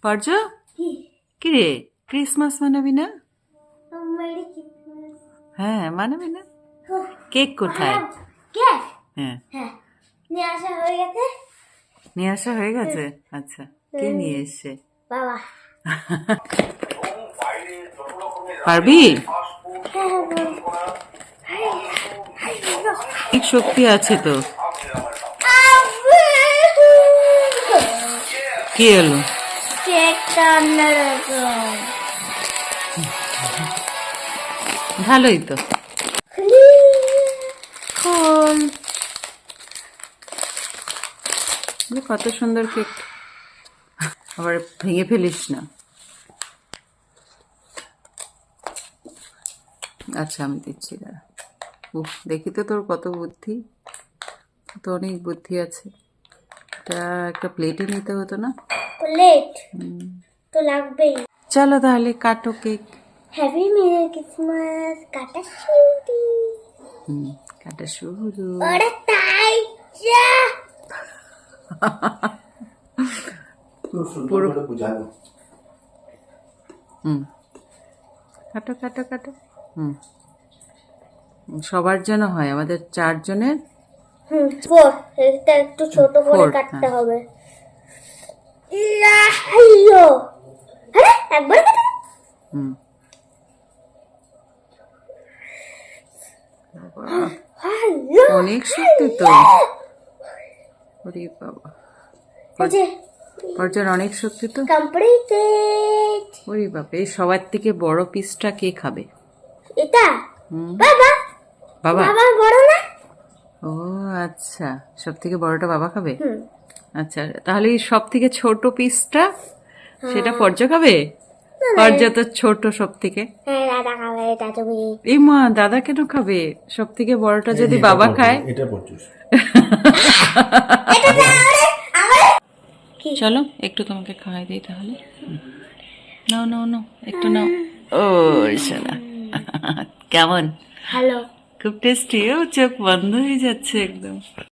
পর্য কি রে, ক্রিসমাস মানাবি না? হ্যাঁ মানাবি না? কেক কোথায়? হ্যাঁ নিয়ে আসা হয়ে গেছে। আচ্ছা, কে নিয়ে এসছে? বাবা। পারবি? অনেক শক্তি আছে তো। কি হলো? ভালোই তো। খোল। কত সুন্দর কেক, আবার ভেঙে ফেলিস না। আচ্ছা আমি দিচ্ছি, দাঁড়া। উফ, দেখি তো তোর কত বুদ্ধি, তো অনেক বুদ্ধি আছে। এটা একটা প্লেটে নিতে হতো না? প্লেট তো লাগবেই। চলো তাহলে কাটো কেক। Happy merry Christmas. কাটা শুরু। কাটা শুরু। আরে তাই যা পুরো কাটো কাটো কাটো। সবার জন্য হয়, আমাদের 4 জনের। এটা একটু ছোট করে 4, কাটতে হবে। আরে একবার কাটো। অনেক শক্তি তো। ওরে বাবা, পর্যার অনেক শক্তি তো। কমপ্লিটেড। ওরে বাবা, এই সবার থেকে বড় পিসটা কে খাবে? এটা বাবা। বাবা? বাবা বড় না? ও আচ্ছা, সব থেকে বড়টা বাবা খাবে। আচ্ছা, তাহলে সব থেকে ছোট পিসটা সেটা পর্য খাবে? পর্য তো ছোট সব থেকে। হ্যাঁ দাদা খাবে এটা। তুমি এই মা, দাদা কেন খাবে? সব থেকে বড়টা যদি বাবা খায়। এটা পড়ছিস। চলো একটু তোমাকে খাওয়াই দিই তাহলে। নাও নাও নাও, একটু নাও। ও শালা, কেমন? হ্যালো। খুব টেস্টি। ও চোখ বন্ধ হয়ে যাচ্ছে একদম।